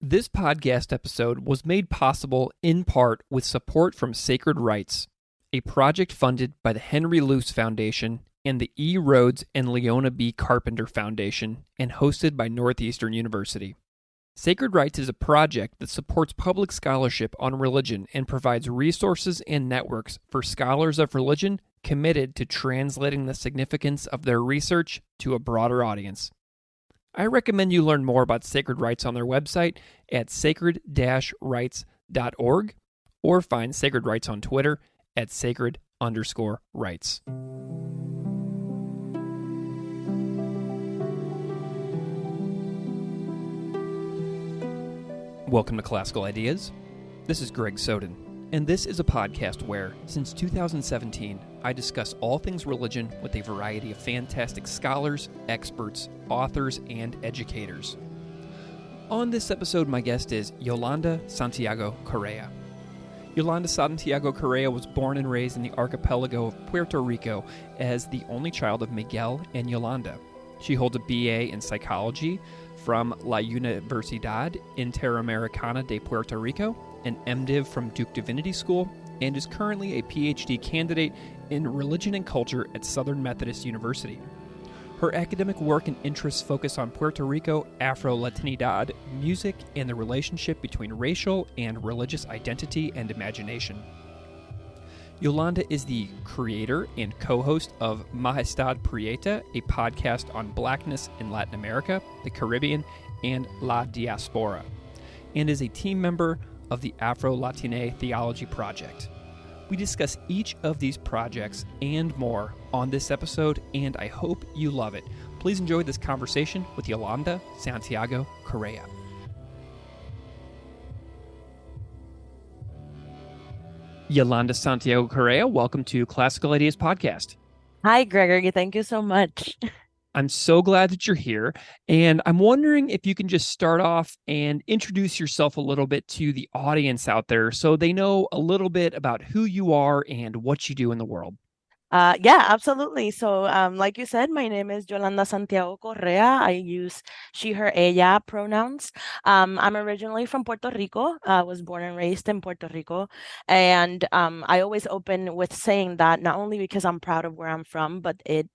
This podcast episode was made possible in part with support from Sacred Rights, a project funded by the Henry Luce Foundation and the E. Rhodes and Leona B. Carpenter Foundation and hosted by Northeastern University. Sacred Rights is a project that supports public scholarship on religion and provides resources and networks for scholars of religion committed to translating the significance of their research to a broader audience. I recommend you learn more about Sacred Rights on their website at sacred-rights.org or find Sacred Rights on Twitter at sacred_rights. Welcome to Classical Ideas. This is Greg Soden, and this is a podcast where, since 2017, I discuss all things religion with a variety of fantastic scholars, experts, authors, and educators. On this episode, my guest is Yolanda Santiago Correa. Yolanda Santiago Correa was born and raised in the archipelago of Puerto Rico as the only child of Miguel and Yolanda. She holds a BA in psychology from La Universidad Interamericana de Puerto Rico, an M.Div from Duke Divinity School, and is currently a Ph.D. candidate in religion and culture at Southern Methodist University. Her academic work and interests focus on Puerto Rico, Afro-Latinidad, music, and the relationship between racial and religious identity and imagination. Yolanda is the creator and co-host of Majestad Prieta, a podcast on Blackness in Latin America, the Caribbean, and La Diáspora, and is a team member of the AfroLatiné Theology Project. We discuss each of these projects and more on this episode, and I hope you love it. Please enjoy this conversation with Yolanda Santiago Correa. Yolanda Santiago Correa, welcome to Classical Ideas Podcast. Hi, Gregory. Thank you so much. I'm so glad that you're here, and I'm wondering if you can just start off and introduce yourself a little bit to the audience out there so they know a little bit about who you are and what you do in the world. Yeah, absolutely. So, like you said, my name is Yolanda Santiago Correa. I use she, her, ella pronouns. I'm originally from Puerto Rico. I was born and raised in Puerto Rico. And I always open with saying that not only because I'm proud of where I'm from, but it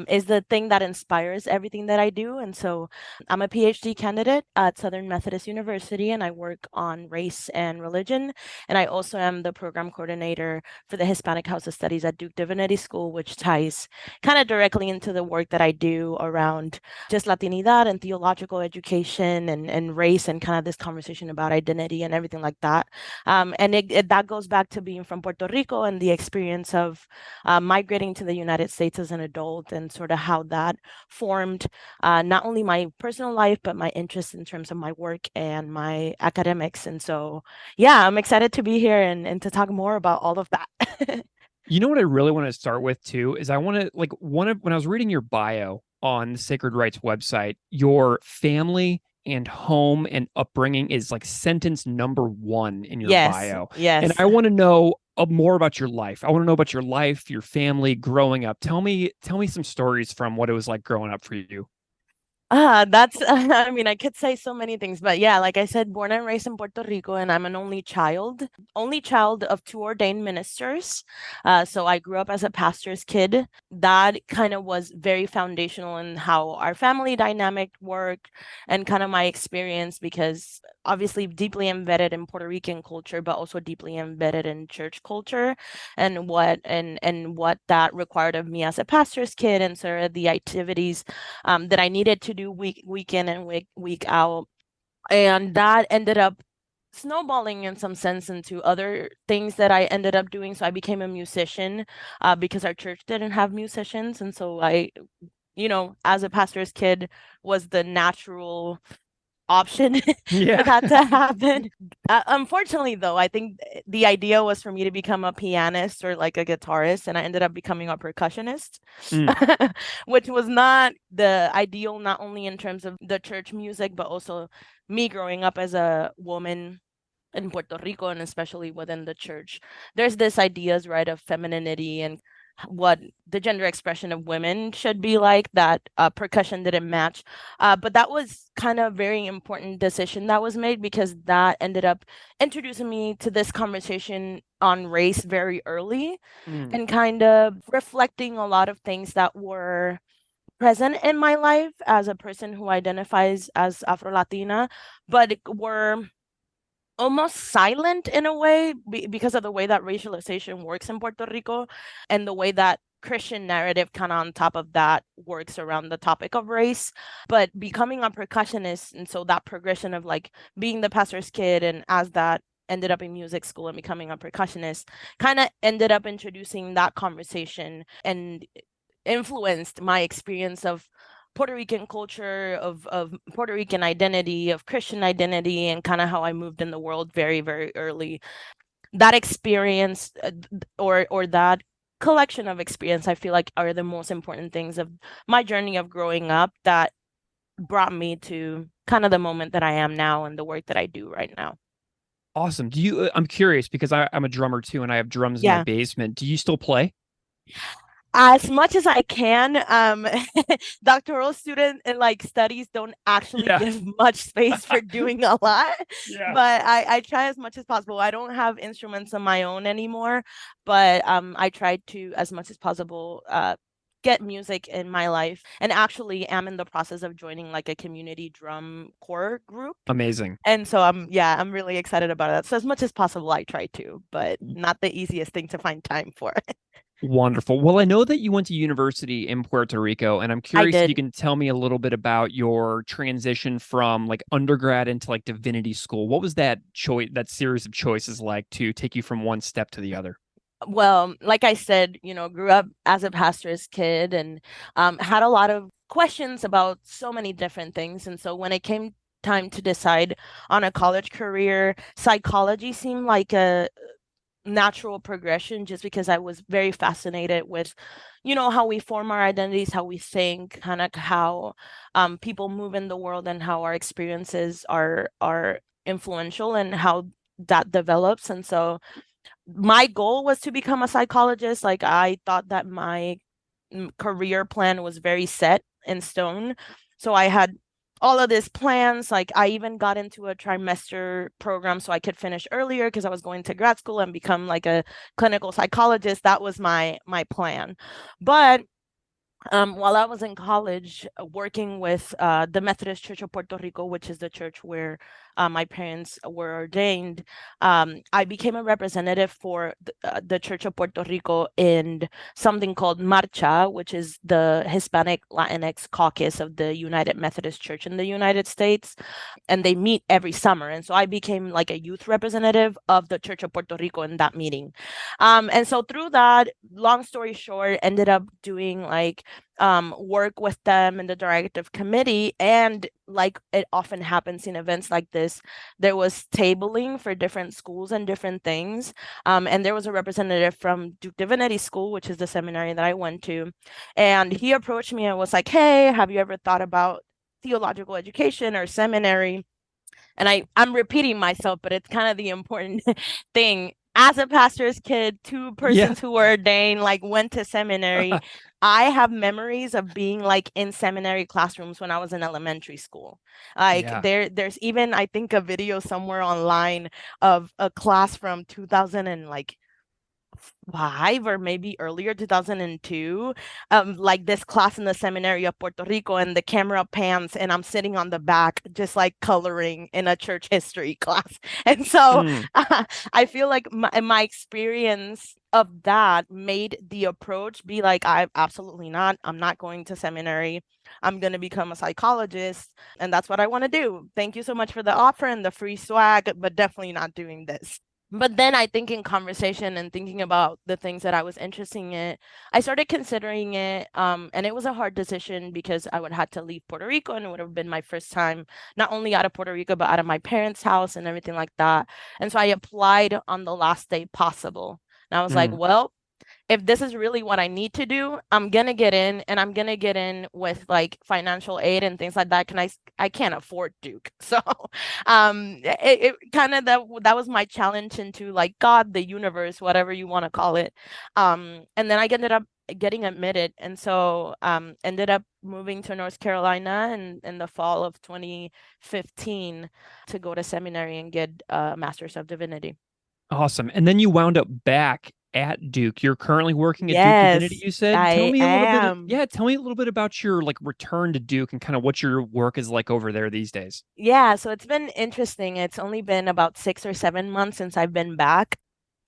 is the thing that inspires everything that I do. And so I'm a PhD candidate at Southern Methodist University, and I work on race and religion. And I also am the program coordinator for the Hispanic House of Studies at Duke Divinity School, which ties kind of directly into the work that I do around just Latinidad and theological education and race and kind of this conversation about identity and everything like that. And that goes back to being from Puerto Rico and the experience of migrating to the United States as an adult and sort of how that formed not only my personal life, but my interest in terms of my work and my academics. And so, yeah, I'm excited to be here and to talk more about all of that. You know what I really want to start with too is I want to when I was reading your bio on the Sacred Rights website, your family and home and upbringing is like sentence number 1 in your bio. Yes. And I want to know more about your life. I want to know about your life, your family growing up. Tell me some stories from what it was like growing up for you. That's, I mean, I could say so many things, but yeah, like I said, born and raised in Puerto Rico, and I'm an only child of 2 ordained ministers. So I grew up as a pastor's kid. That kind of was very foundational in how our family dynamic worked and kind of my experience, because obviously deeply embedded in Puerto Rican culture, but also deeply embedded in church culture and what that required of me as a pastor's kid and sort of the activities that I needed to do week in and week out. And that ended up snowballing in some sense into other things that I ended up doing. So I became a musician because our church didn't have musicians. And so I, as a pastor's kid, was the natural option for that to happen. Unfortunately, though, I think the idea was for me to become a pianist or like a guitarist, and I ended up becoming a percussionist, which was not the ideal, not only in terms of the church music, but also me growing up as a woman in Puerto Rico, and especially within the church. There's this ideas, right, of femininity and what the gender expression of women should be like, that percussion didn't match. But that was kind of a very important decision that was made, because that ended up introducing me to this conversation on race very early, Mm. and kind of reflecting a lot of things that were present in my life as a person who identifies as Afro-Latina, but were almost silent in a way, because of the way that racialization works in Puerto Rico, and the way that Christian narrative kind of on top of that works around the topic of race. But becoming a percussionist, and so that progression of like being the pastor's kid, and as that ended up in music school and becoming a percussionist, kind of ended up introducing that conversation, and influenced my experience of Puerto Rican culture, of Puerto Rican identity, of Christian identity, and kind of how I moved in the world very, very early. That experience, or that collection of experience, I feel like are the most important things of my journey of growing up, that brought me to kind of the moment that I am now and the work that I do right now. Awesome. Do you, I'm curious because I'm a drummer too, and I have drums in my Yeah. basement. Do you still play? As much as I can. Doctoral student and like studies don't actually Yeah. give much space for doing a lot, Yeah. but I try as much as possible. I don't have instruments of my own anymore, but I try to, as much as possible, get music in my life, and actually am in the process of joining like a community drum corps group. Amazing. And so I'm really excited about that. So as much as possible I try to, but not the easiest thing to find time for. Wonderful. Well, I know that you went to university in Puerto Rico, and I'm I curious if you did. can tell me a little bit about your transition from like undergrad into like divinity school. What was that choice, that series of choices like to take you from one step to the other? Well, like I said, grew up as a pastor's kid, and had a lot of questions about so many different things. And so when it came time to decide on a college career, psychology seemed like a natural progression, just because I was very fascinated with, how we form our identities, how we think, kind of how people move in the world, and how our experiences are influential, and how that develops. And so my goal was to become a psychologist. Like, I thought that my career plan was very set in stone. So I had all of these plans. Like, I even got into a trimester program so I could finish earlier, because I was going to grad school and become like a clinical psychologist. That was my plan. But while I was in college, working with the Methodist Church of Puerto Rico, which is the church where my parents were ordained, I became a representative for the Church of Puerto Rico in something called Marcha, which is the Hispanic Latinx caucus of the United Methodist Church in the United States. And they meet every summer. And so I became like a youth representative of the Church of Puerto Rico in that meeting. And so through that, long story short, ended up doing like work with them in the directive committee. And like it often happens in events like this, there was tabling for different schools and different things. And there was a representative from Duke Divinity School, which is the seminary that I went to. And he approached me and was like, "Hey, have you ever thought about theological education or seminary?" And I'm repeating myself, but it's kind of the important thing. As a pastor's kid, two Yeah. persons who were ordained, like went to seminary. I have memories of being like in seminary classrooms when I was in elementary school. Like Yeah. there's even, I think, a video somewhere online of a class from 2000 and like five, or maybe earlier, 2002, like this class in the seminary of Puerto Rico, and the camera pans and I'm sitting on the back just like coloring in a church history class. And so Mm. I feel like my experience of that made the approach be like, I'm not going to seminary. I'm going to become a psychologist, and that's what I want to do. Thank you so much for the offer and the free swag, but definitely not doing this. But then I think in conversation and thinking about the things that I was interested in, I started considering it. And it was a hard decision, because I would have to leave Puerto Rico, and it would have been my first time, not only out of Puerto Rico, but out of my parents' house and everything like that. And so I applied on the last day possible. And I was like, Mm. well, if this is really what I need to do, I'm gonna get in, and I'm gonna get in with like financial aid and things like that. I can't afford Duke. So it kind of that was my challenge into like God, the universe, whatever you want to call it. And then I ended up getting admitted, and so ended up moving to North Carolina in the fall of 2015 to go to seminary and get a master's of divinity. Awesome. And then you wound up back at Duke. You're currently working at Duke Divinity, Yes, you said. Tell I me a little bit. am. Yeah, tell me a little bit about your like return to Duke and kind of what your work is like over there these days. Yeah, so it's been interesting. It's only been about 6 or 7 months since I've been back.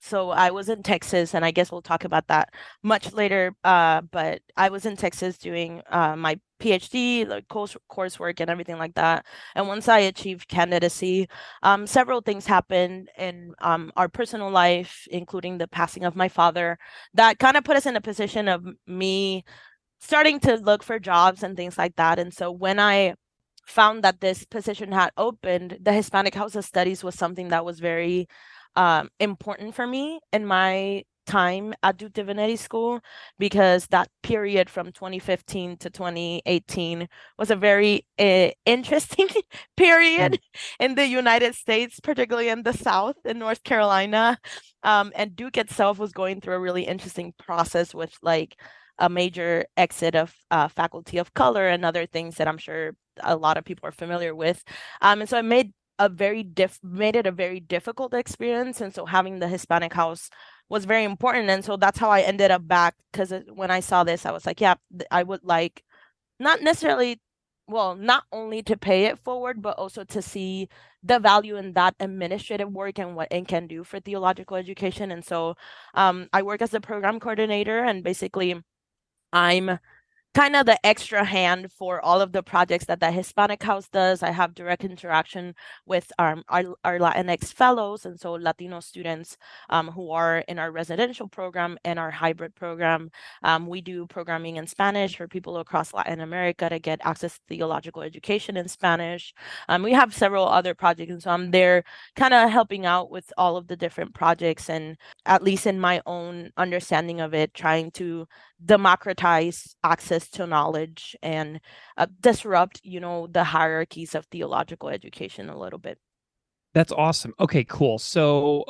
So I was in Texas, and I guess we'll talk about that much later. But I was in Texas doing my Ph.D., like coursework and everything like that. And once I achieved candidacy, several things happened in our personal life, including the passing of my father, that kind of put us in a position of me starting to look for jobs and things like that. And so when I found that this position had opened, the Hispanic House of Studies was something that was very important for me in my time at Duke Divinity School, because that period from 2015 to 2018 was a very interesting period in the United States, particularly in the South, in North Carolina. And Duke itself was going through a really interesting process with like a major exit of faculty of color and other things that I'm sure a lot of people are familiar with. And so it made it a very difficult experience. And so having the Hispanic house was very important. And so that's how I ended up back, because when I saw this, I was like, yeah, I would like not necessarily, well, not only to pay it forward, but also to see the value in that administrative work and what it can do for theological education. And so I work as a program coordinator, and basically I'm kind of the extra hand for all of the projects that the Hispanic House does. I have direct interaction with our Latinx fellows, and so Latino students who are in our residential program and our hybrid program. We do programming in Spanish for people across Latin America to get access to theological education in Spanish. We have several other projects, and so I'm there kind of helping out with all of the different projects, and at least in my own understanding of it, trying to democratize access to knowledge and disrupt, the hierarchies of theological education a little bit. That's awesome. Okay, cool. So,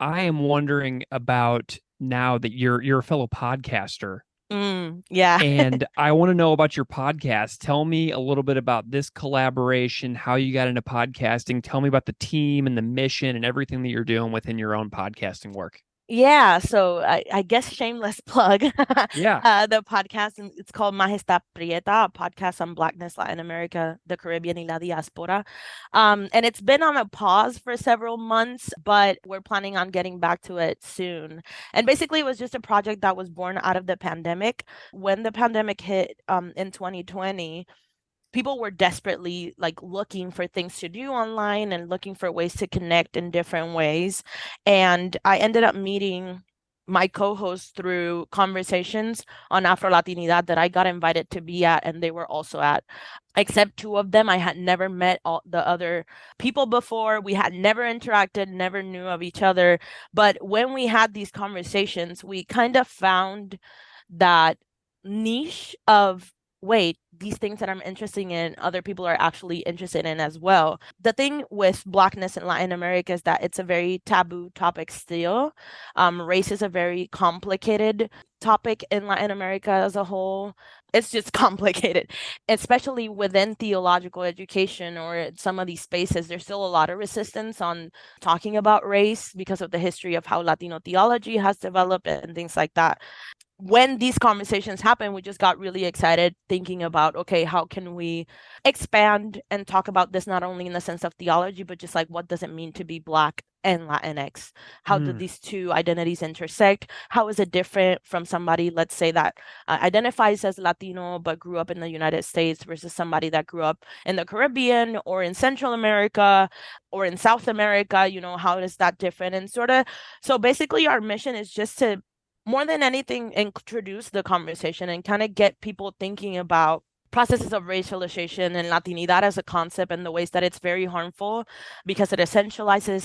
I am wondering about now that you're a fellow podcaster, Yeah. and I want to know about your podcast. Tell me a little bit about this collaboration, how you got into podcasting. Tell me about the team and the mission and everything that you're doing within your own podcasting work. Yeah, so I guess shameless plug. Yeah. The podcast, and it's called Majestad Prieta, a podcast on Blackness, Latin America, the Caribbean, y la Diáspora. And it's been on a pause for several months, but we're planning on getting back to it soon. And basically, it was just a project that was born out of the pandemic. When the pandemic hit in 2020, people were desperately like looking for things to do online and looking for ways to connect in different ways. And I ended up meeting my co-host through conversations on Afro-Latinidad that I got invited to be at, and they were also at. Except two of them, I had never met all the other people before. We had never interacted, never knew of each other. But when we had these conversations, we kind of found that niche of, wait, these things that I'm interested in, other people are actually interested in as well. The thing with Blackness in Latin America is that it's a very taboo topic still. Race is a very complicated topic in Latin America as a whole. It's just complicated, especially within theological education or some of these spaces. There's still a lot of resistance on talking about race because of the history of how Latino theology has developed and things like that. When these conversations happen, we just got really excited thinking about, okay, how can we expand and talk about this not only in the sense of theology, but just like what does it mean to be Black and Latinx? How do these two identities intersect? How is it different from somebody, let's say, that identifies as Latino but grew up in the United States versus somebody that grew up in the Caribbean or in Central America or in South America? How is that different? And sort of, so basically our mission is just to, more than anything, introduce the conversation and kind of get people thinking about processes of racialization and Latinidad as a concept and the ways that it's very harmful because it essentializes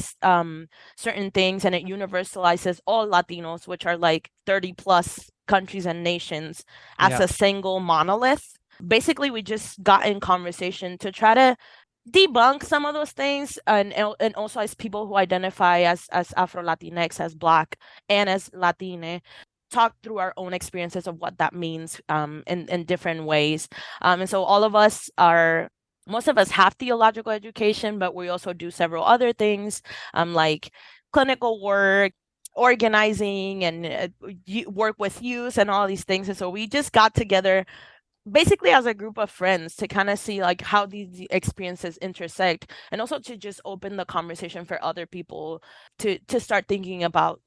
certain things and it universalizes all Latinos, which are like 30 plus countries and nations, as Yeah. a single monolith. Basically, we just got in conversation to try to debunk some of those things, and also as people who identify as Afro-Latinx, as Black, and as Latine, talk through our own experiences of what that means in different ways. And so most of us have theological education, but we also do several other things, like clinical work, organizing, and work with youth and all these things. And so we just got together basically as a group of friends to kind of see like how these experiences intersect, and also to just open the conversation for other people to start thinking about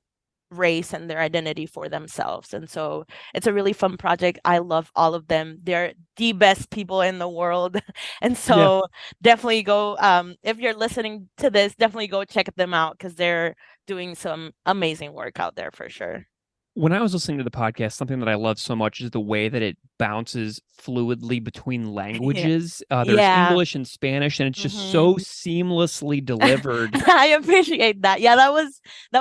race and their identity for themselves. And so it's a really fun project. I love all of them. They're the best people in the world. And Yeah. so definitely go, if you're listening to this, definitely go check them out because they're doing some amazing work out there for sure. When I was listening to the podcast, something that I love so much is the way that it bounces fluidly between languages. There's Yeah. English and Spanish, and it's just so Mhm. seamlessly delivered. I appreciate that. Yeah, that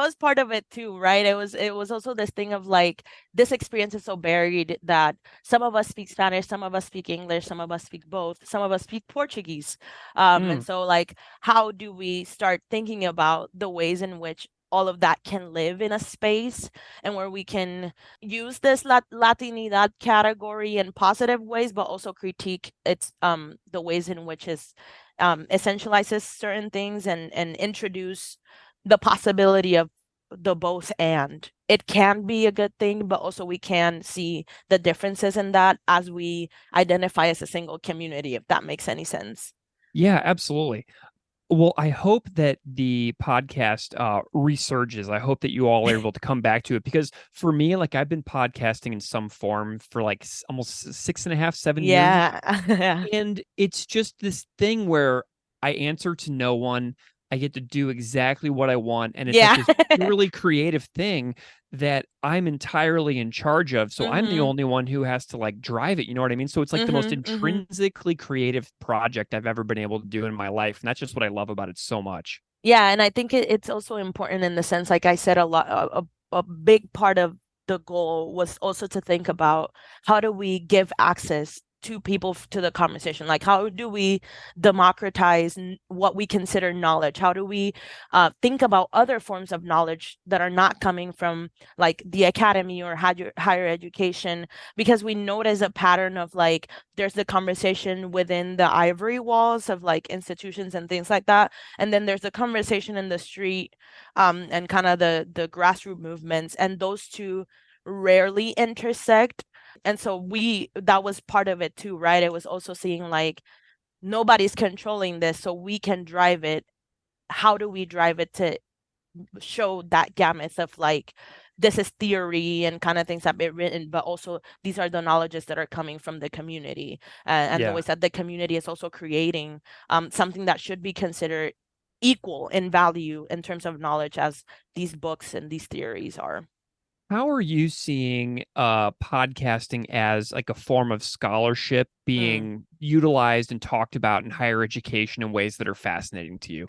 was part of it too, right? It was also this thing of like this experience is so varied that some of us speak Spanish, some of us speak English, some of us speak both, some of us speak Portuguese. And Mm, so like how do we start thinking about the ways in which all of that can live in a space and where we can use this Latinidad category in positive ways, but also critique its the ways in which it's essentializes certain things and introduce the possibility of the both, and it can be a good thing, but also we can see the differences in that as we identify as a single community, if that makes any sense. yeah, absolutely. Well, I hope that the podcast resurges. I hope that you all are able to come back to it because for me, like I've been podcasting in some form for like almost 6.5, 7 years. Yeah. And it's just this thing where I answer to no one. I get to do exactly what I want. And it's like Yeah. this purely creative thing that I'm entirely in charge of. So I'm the Mhm. only one who has to like drive it. You know what I mean? So it's like the most Mhm. Mhm. intrinsically creative project I've ever been able to do in my life. And that's just what I love about it so much. Yeah, and I think it's also important in the sense, like I said, a big part of the goal was also to think about how do we give access to people to the conversation? Like, how do we democratize what we consider knowledge? How do we think about other forms of knowledge that are not coming from like the academy or higher education? Because we notice a pattern of like, there's the conversation within the ivory walls of like institutions and things like that, and then there's the conversation in the street, and kind of the grassroots movements, and those two rarely intersect. And so that was part of it too, right? It was also seeing like nobody's controlling this, so we can drive it. How do we drive it to show that gamut of like, this is theory and kind of things that been written, but also these are the knowledges that are coming from the community, and the Yeah. ways that the community is also creating something that should be considered equal in value in terms of knowledge as these books and these theories are. How are you seeing podcasting as like a form of scholarship Mm. being utilized and talked about in higher education in ways that are fascinating to you?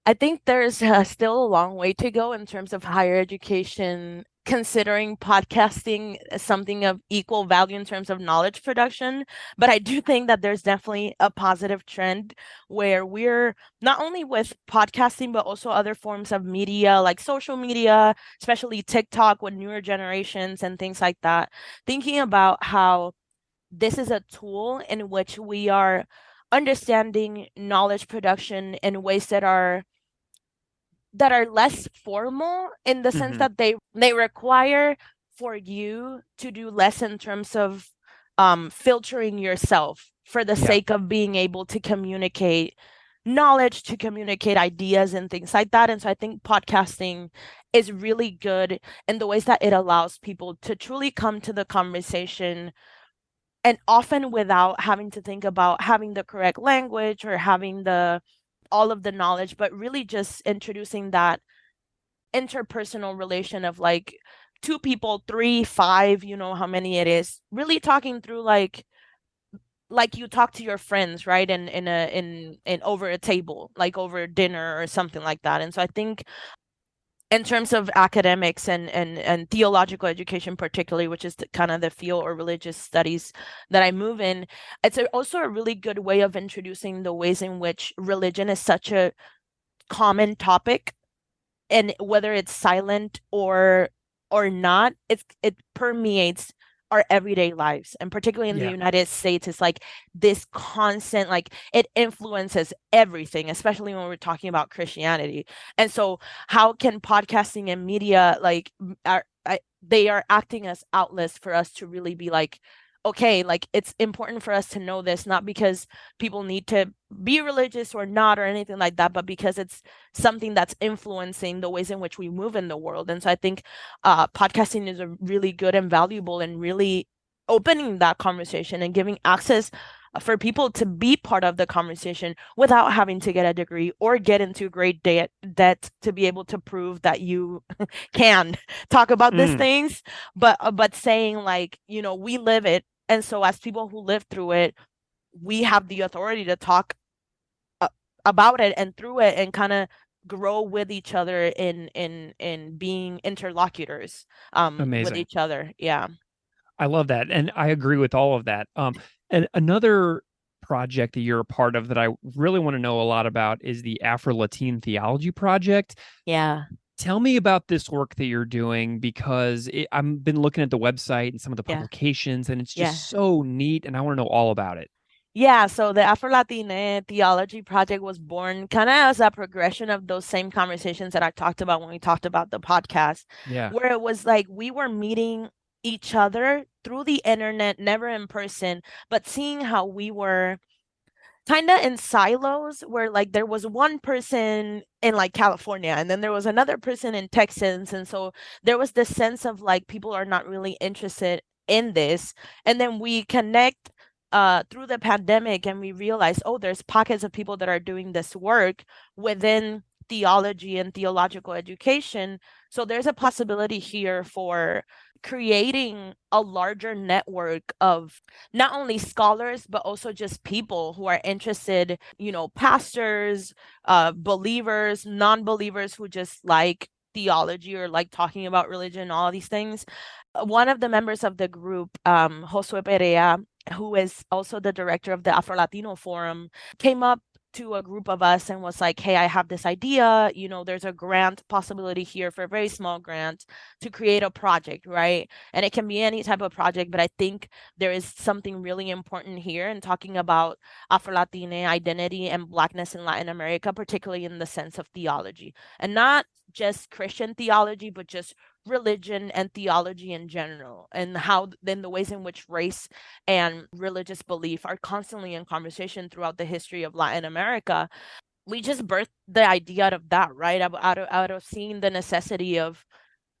I think there's still a long way to go in terms of higher education, considering podcasting as something of equal value in terms of knowledge production. But I do think that there's definitely a positive trend where we're not only with podcasting, but also other forms of media like social media, especially TikTok with newer generations and things like that, thinking about how this is a tool in which we are understanding knowledge production in ways that are less formal, in the sense Hmm. that they require for you to do less in terms of filtering yourself for the Yeah. sake of being able to communicate knowledge, to communicate ideas and things like that. And so I think podcasting is really good in the ways that it allows people to truly come to the conversation, and often without having to think about having the correct language or having the all of the knowledge, but really just introducing that interpersonal relation of like two people, three, five, how many it is, really talking through like like you talk to your friends, right? In over a table, like over dinner or something like that. And so I think in terms of academics and theological education particularly, which is kind of the field or religious studies that I move in, it's also a really good way of introducing the ways in which religion is such a common topic, and whether it's silent or not, it permeates our everyday lives. And particularly in the Yeah. United States, it's like this constant, like it influences everything, especially when we're talking about Christianity. And so how can podcasting and media like they are acting as outlets for us to really be like, okay, like it's important for us to know this, not because people need to be religious or not or anything like that, but because it's something that's influencing the ways in which we move in the world. And so I think podcasting is a really good and valuable and really opening that conversation and giving access for people to be part of the conversation without having to get a degree or get into great debt to be able to prove that you can talk about these Mm, things, but saying like, you know, we live it. And so as people who live through it, we have the authority to talk uh, about it and through it and kind of grow with each other in being interlocutors with amazing. each other. Yeah. I love that. And I agree with all of that. And another project that you're a part of that I really want to know a lot about is the Afro-Latine Theology Project. Yeah. Tell me about this work that you're doing because I've been looking at the website and some of the Yeah. publications, and it's Yeah. just so neat. And I want to know all about it. Yeah, so the AfroLatiné Theology Project was born kind of as a progression of those same conversations that I talked about when we talked about the podcast, Yeah. where it was like we were meeting each other through the internet, never in person, but seeing how we were kind of in silos where like there was one person in like California and then there was another person in Texas. And so there was this sense of like people are not really interested in this. And then we connect through the pandemic and we realize, oh, there's pockets of people that are doing this work within theology and theological education. So there's a possibility here for creating a larger network of not only scholars but also just people who are interested, you know, pastors, believers, non-believers who just like theology or like talking about religion, all these things. One of the members of the group, Josue Perea, who is also the director of the Afro-Latino Forum, came up to a group of us and was like, hey, I have this idea, you know, there's a grant possibility here for a very small grant to create a project, right? And it can be any type of project, but I think there is something really important here in talking about Afro-Latine identity and Blackness in Latin America, particularly in the sense of theology, and not just Christian theology, but just religion and theology in general, and how then the ways in which race and religious belief are constantly in conversation throughout the history of Latin America. We just birthed the idea out of that, right? Out of seeing the necessity of,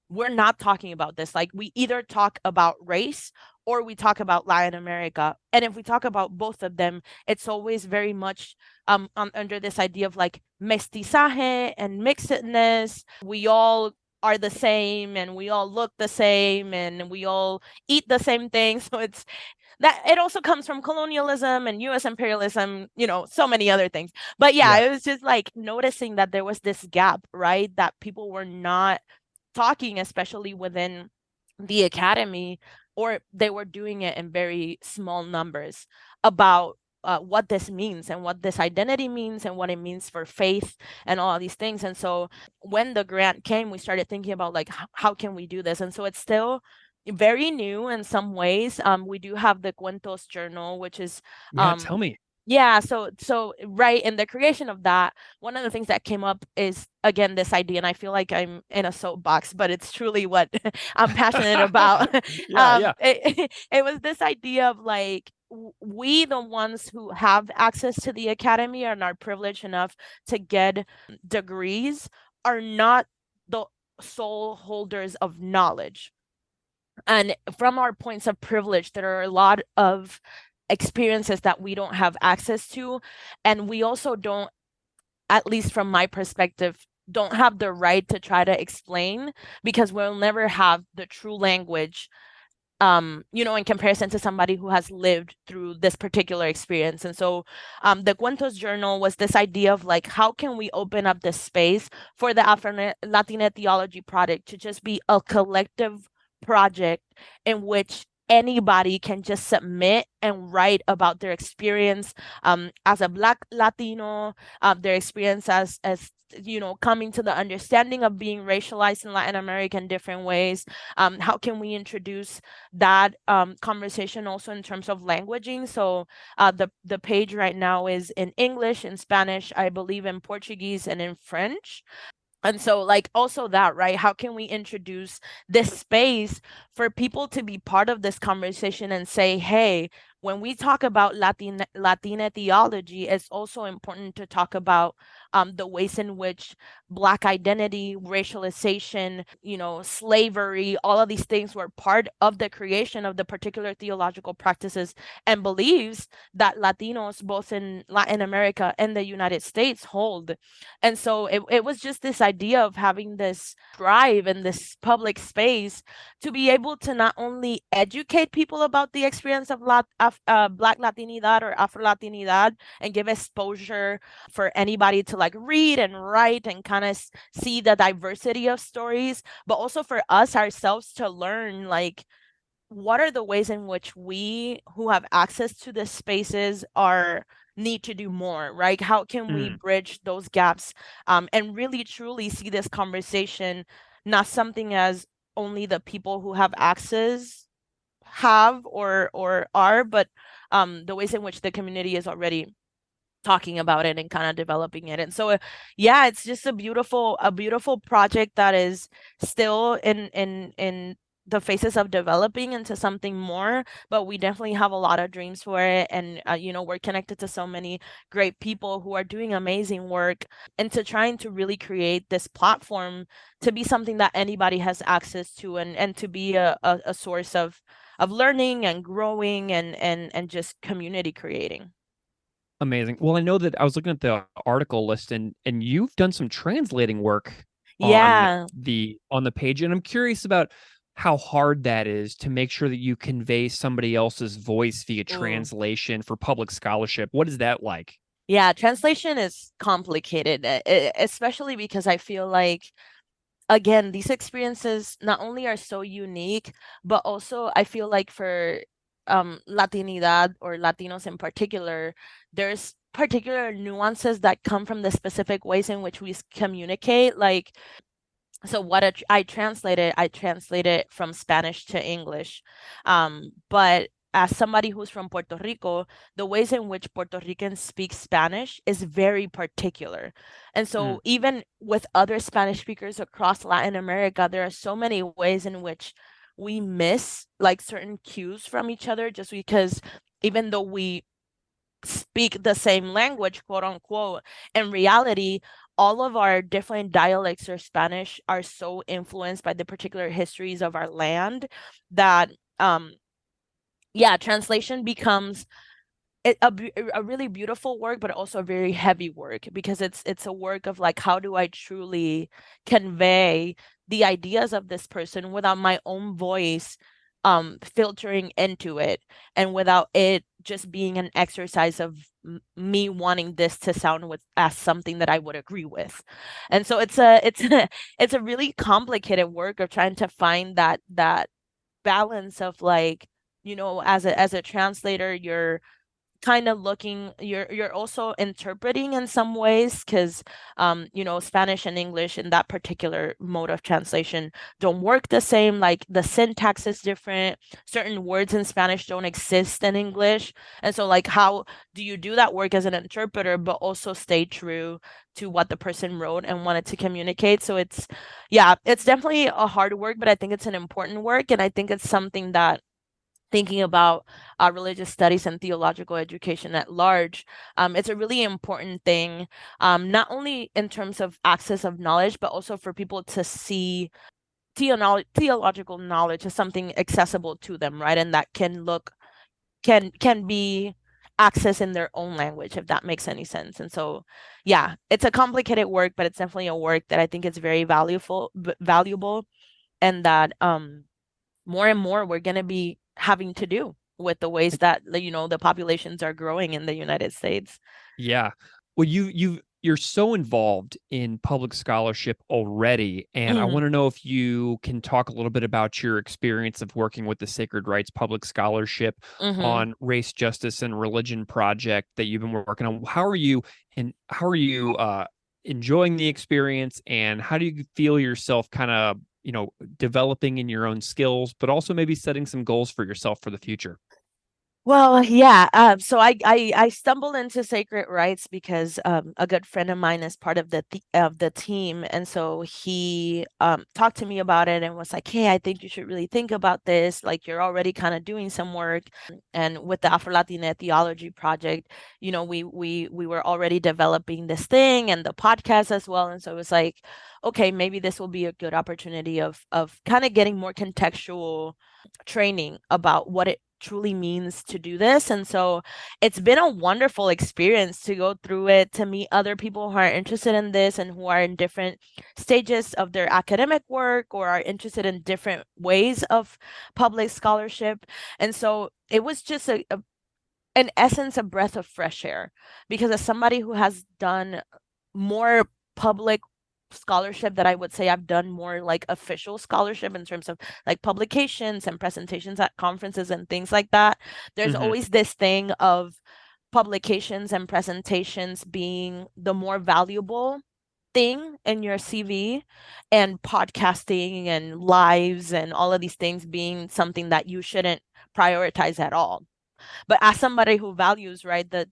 we're not talking about this. Like we either talk about race or we talk about Latin America. And if we talk about both of them, it's always very much under this idea of like mestizaje and mixedness. We all are the same and we all look the same and we all eat the same thing. So it's that it also comes from colonialism and US imperialism, you know, so many other things. But yeah, Yeah. it was just like noticing that there was this gap, right? That people were not talking, especially within the academy, or they were doing it in very small numbers about what this means and what this identity means and what it means for faith and all of these things. And so when the grant came, we started thinking about like how can we do this? And so it's still very new in some ways. We do have the Cuentos journal, which is Yeah. Tell me. yeah, so right in the creation of that, one of the things that came up is again this idea, and I feel like I'm in a soapbox, but it's truly what I'm passionate about. Yeah. Yeah. It was this idea of like we, the ones who have access to the academy and are privileged enough to get degrees, are not the sole holders of knowledge. And from our points of privilege, there are a lot of experiences that we don't have access to. And we also don't, at least from my perspective, don't have the right to try to explain because we'll never have the true language in comparison to somebody who has lived through this particular experience. And so the Cuentos Journal was this idea of like, how can we open up this space for the Afro-Latina Theology Project to just be a collective project in which anybody can just submit and write about their experience as a Black Latino, their experience as coming to the understanding of being racialized in Latin America in different ways. How can we introduce that conversation also in terms of languaging? So the page right now is in English, in Spanish, I believe in Portuguese, and in French. And so, like, also that, right? How can we introduce this space for people to be part of this conversation and say, hey, when we talk about Latina theology, it's also important to talk about the ways in which Black identity, racialization, slavery, all of these things were part of the creation of the particular theological practices and beliefs that Latinos, both in Latin America and the United States, hold. And so it was just this idea of having this drive and this public space to be able to not only educate people about the experience of Black Latinidad or Afro-Latinidad and give exposure for anybody to like read and write and kind of see the diversity of stories, but also for us ourselves to learn like what are the ways in which we who have access to the spaces are need to do more, right? How can we bridge those gaps and really truly see this conversation not something as only the people who have access have or are, but the ways in which the community is already talking about it and kind of developing it. And so yeah, it's just a beautiful project that is still in the phases of developing into something more, but we definitely have a lot of dreams for it. And we're connected to so many great people who are doing amazing work and to trying to really create this platform to be something that anybody has access to and to be a source of learning and growing and just community creating. Amazing. Well, I know that I was looking at the article list and you've done some translating work on Yeah. the page, and I'm curious about how hard that is to make sure that you convey somebody else's voice via Ooh. translation for public scholarship. What is that like? Yeah, translation is complicated, especially because I feel like, again, these experiences not only are so unique, but also I feel like for Latinidad or Latinos in particular, there's particular nuances that come from the specific ways in which we communicate. Like, so what I translated from Spanish to English. But as somebody who's from Puerto Rico, the ways in which Puerto Ricans speak Spanish is very particular. And so even with other Spanish speakers across Latin America, there are so many ways in which we miss like certain cues from each other just because even though we speak the same language, quote unquote, in reality, all of our different dialects or Spanish are so influenced by the particular histories of our land that, yeah, translation becomes a really beautiful work, but also a very heavy work because it's a work of like, how do I truly convey the ideas of this person without my own voice filtering into it and without it just being an exercise of me wanting this to sound with as something that I would agree with. And so it's a really complicated work of trying to find that balance of like, as a translator, you're kind of looking, you're also interpreting in some ways because Spanish and English in that particular mode of translation don't work the same. Like the syntax is different, certain words in Spanish don't exist in English. And so like, how do you do that work as an interpreter but also stay true to what the person wrote and wanted to communicate? So it's definitely a hard work, but I think it's an important work, and I think it's something that, thinking about religious studies and theological education at large, it's a really important thing, not only in terms of access of knowledge, but also for people to see theological knowledge as something accessible to them, right? And that can be accessed in their own language, if that makes any sense. And so, yeah, it's a complicated work, but it's definitely a work that I think is very valuable, and that more and more we're going to be having to do with the ways that the populations are growing in the United States. Yeah. Well, you're so involved in public scholarship already, and I want Hmm. to know if you can talk a little bit about your experience of working with the Sacred Rights Public Scholarship Hmm. on Race, Justice, and Religion project that you've been working on. How are you enjoying the experience, and how do you feel yourself kind of, developing in your own skills, but also maybe setting some goals for yourself for the future? Well, yeah. So I stumbled into Sacred Rights because a good friend of mine is part of the team, and so he talked to me about it and was like, "Hey, I think you should really think about this. Like, you're already kind of doing some work, and with the AfroLatiné Theology Project, we were already developing this thing and the podcast as well, and so it was like, okay, maybe this will be a good opportunity of kind of getting more contextual training about what it truly means to do this. And so it's been a wonderful experience to go through it, to meet other people who are interested in this and who are in different stages of their academic work or are interested in different ways of public scholarship. And so it was just in essence, a breath of fresh air, because as somebody who has done more public scholarship, that I would say I've done more like official scholarship in terms of like publications and presentations at conferences and things like that. There's Hmm. always this thing of publications and presentations being the more valuable thing in your CV, and podcasting and lives and all of these things being something that you shouldn't prioritize at all. But as somebody who values, right, that,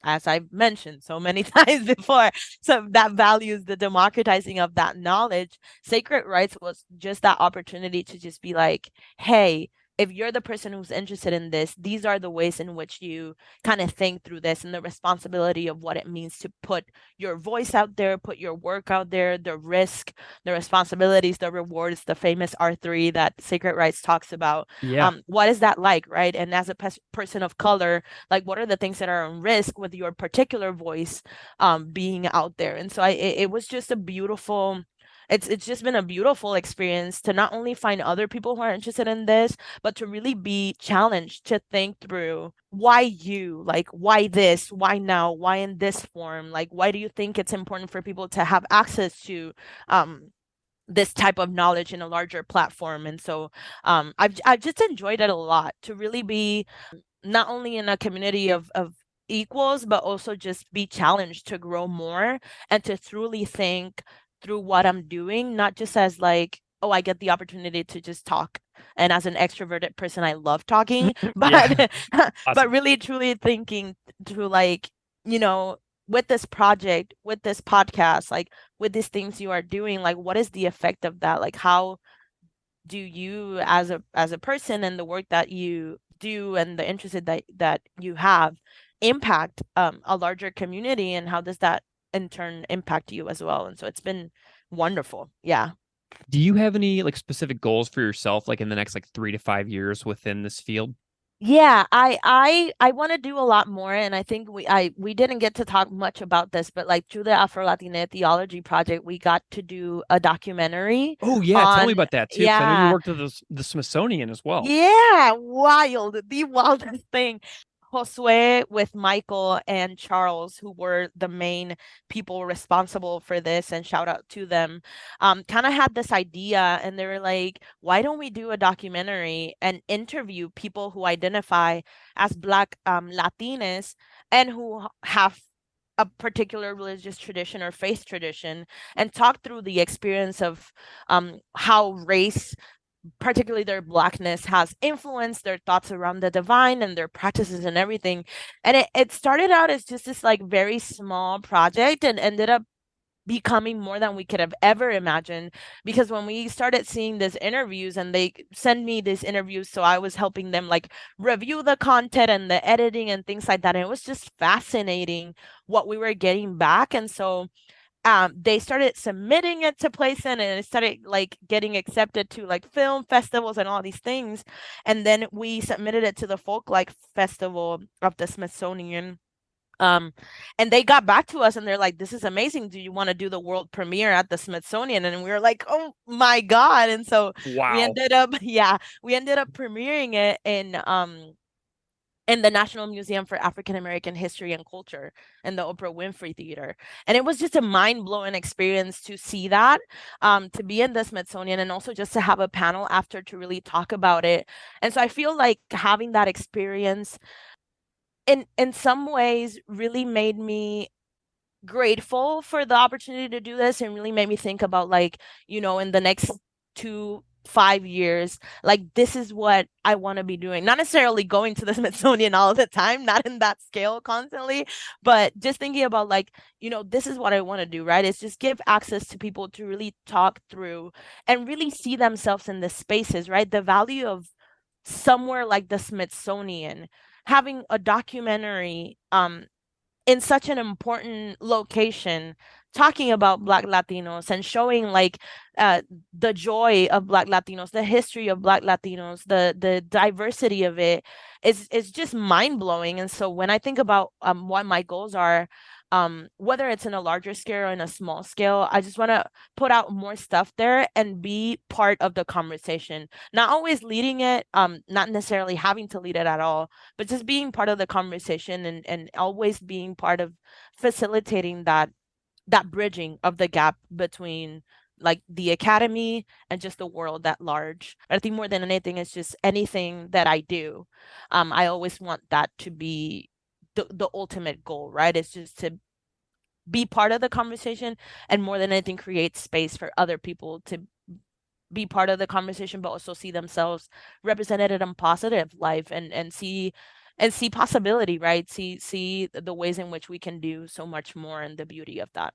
as I've mentioned so many times before, so that values the democratizing of that knowledge, Sacred Rights was just that opportunity to just be like, hey, if you're the person who's interested in this, these are the ways in which you kind of think through this, and the responsibility of what it means to put your voice out there, put your work out there, the risk, the responsibilities, the rewards, the famous R3 that Sacred Rights talks about. Yeah. What is that like, right? And as a person of color, like, what are the things that are on risk with your particular voice being out there? And so it was just a beautiful, it's just been a beautiful experience to not only find other people who are interested in this, but to really be challenged to think through, why you, like, why this, why now, why in this form, like, why do you think it's important for people to have access to this type of knowledge in a larger platform? And so I've just enjoyed it a lot, to really be not only in a community of equals, but also just be challenged to grow more and to truly think through what I'm doing, not just as like, oh, I get the opportunity to just talk. And as an extroverted person, I love talking, Yeah. but but Awesome. really truly thinking through, like, you know, with this project, with this podcast, like with these things you are doing, like what is the effect of that? Like, how do you as a person and the work that you do and the interest that you have impact a larger community, and how does that in turn impact you as well? And so it's been wonderful. Yeah. Do you have any like specific goals for yourself, like in the next like 3 to 5 years within this field? Yeah, I want to do a lot more, and I think we didn't get to talk much about this, but like through the Afro-Latine Theology Project, we got to do a documentary Oh yeah, tell me on, about that too, because I know you yeah, worked at the Smithsonian as well. yeah, wild, the wildest thing. Josue with Michael and Charles, who were the main people responsible for this, and shout out to them, kind of had this idea, and they were like, why don't we do a documentary and interview people who identify as Black Latinas and who have a particular religious tradition or faith tradition, and talk through the experience of how race, particularly their Blackness, has influenced their thoughts around the divine and their practices and everything. And it started out as just this like very small project, and ended up becoming more than we could have ever imagined, because when we started seeing these interviews, and they send me these interviews, so I was helping them like review the content and the editing and things like that, and it was just fascinating what we were getting back. And so they started submitting it to places, and it started like getting accepted to like film festivals and all these things. And then we submitted it to the Folk Festival of the Smithsonian, Um, and they got back to us and they're like, this is amazing. Do you want to do the world premiere at the Smithsonian? And we were like, oh my God. And so we Wow. ended up, yeah, we ended up premiering it in the National Museum for African American History and Culture in the Oprah Winfrey Theater. And it was just a mind-blowing experience to see that, to be in the Smithsonian and also just to have a panel after to really talk about it. And so I feel like having that experience in some ways really made me grateful for the opportunity to do this and really made me think about like, in the next 2 5 years, like this is what I want to be doing. Not necessarily going to the Smithsonian all the time, not in that scale constantly, but just thinking about like, this is what I want to do, right? It's just give access to people to really talk through and really see themselves in the spaces, right? The value of somewhere like the Smithsonian having a documentary in such an important location talking about Black Latinos and showing like uh, the joy of Black Latinos, the history of Black Latinos, the diversity of it is just mind blowing. And so when I think about what my goals are, whether it's in a larger scale or in a small scale, I just want to put out more stuff there and be part of the conversation. Not always leading it, not necessarily having to lead it at all, but just being part of the conversation and always being part of facilitating that bridging of the gap between like the academy and just the world at large. I think more than anything, it's just anything that I do. I always want that to be the ultimate goal, right? It's just to be part of the conversation and more than anything create space for other people to be part of the conversation but also see themselves represented in a positive life and see possibility, right? See the ways in which we can do so much more and the beauty of that.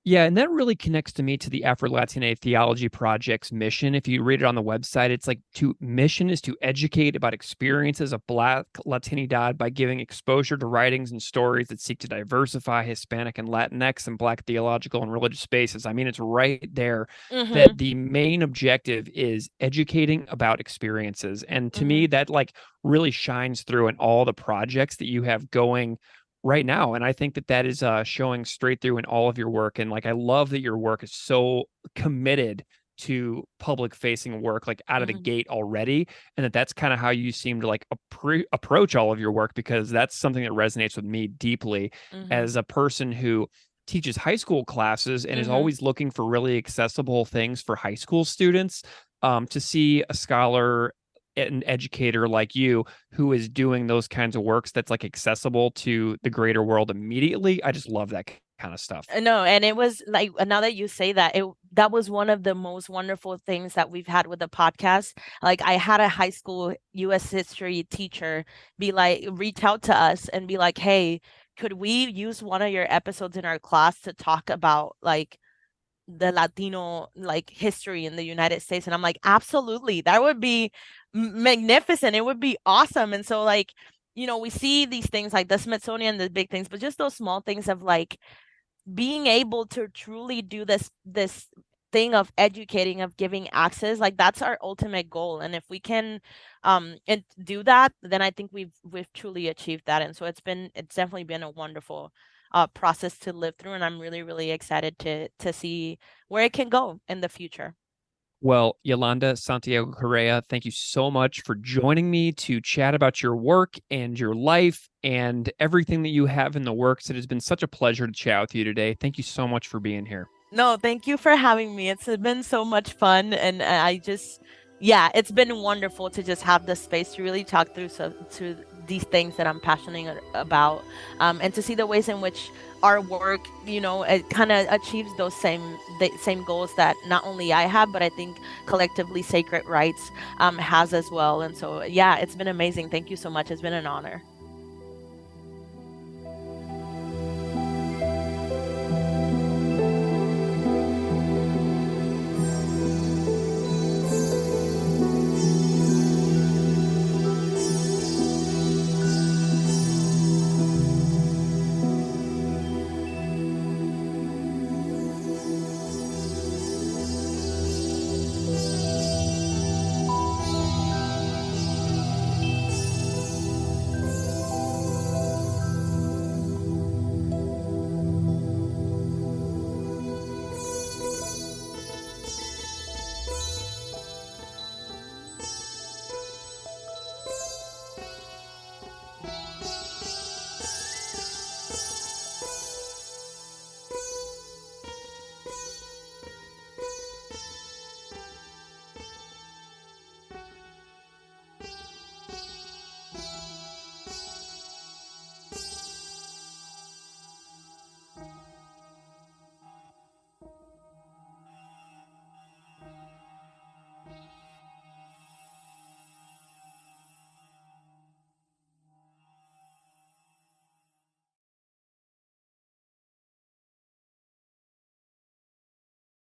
Yeah, and that really connects to me to the AfroLatiné Theology Project's mission. If you read it on the website, it's like mission is to educate about experiences of Black Latinidad by giving exposure to writings and stories that seek to diversify Hispanic and Latinx and Black theological and religious spaces. I mean, it's right there that Mm-hmm. the main objective is educating about experiences. And to me, Mm-hmm. that like really shines through in all the projects that you have going right now. And I think that that is showing straight through in all of your work. And like, I love that your work is so committed to public facing work, like out of the Mm-hmm. gate already. And that's kind of how you seem to like approach all of your work, because that's something that resonates with me deeply Mm-hmm. as a person who teaches high school classes and is Mm-hmm. always looking for really accessible things for high school students. To see a scholar, an educator like you who is doing those kinds of works that's like accessible to the greater world immediately. I just love that kind of stuff. No, and it was like now that you say that, it that was one of the most wonderful things that we've had with the podcast. Like I had a high school US history teacher be like reach out to us and be like, "Hey, could we use one of your episodes in our class to talk about like the Latino like history in the United States?" And I'm like, "Absolutely. That would be magnificent. It would be awesome." And so like, we see these things like the Smithsonian, the big things, but just those small things of like being able to truly do this thing of educating, of giving access, like that's our ultimate goal. And if we can and do that, then I think we've truly achieved that. And so it's definitely been a wonderful process to live through, and I'm really really excited to see where it can go in the future. Well, Yolanda Santiago Correa, thank you so much for joining me to chat about your work and your life and everything that you have in the works. It has been such a pleasure to chat with you today. Thank you so much for being here. No, thank you for having me. It's been so much fun, and I just, yeah, it's been wonderful to just have the space to really talk through to these things that I'm passionate about, and to see the ways in which our work, it kind of achieves those same goals that not only I have, but I think collectively Sacred Rights has as well. And so, yeah, it's been amazing. Thank you so much. It's been an honor.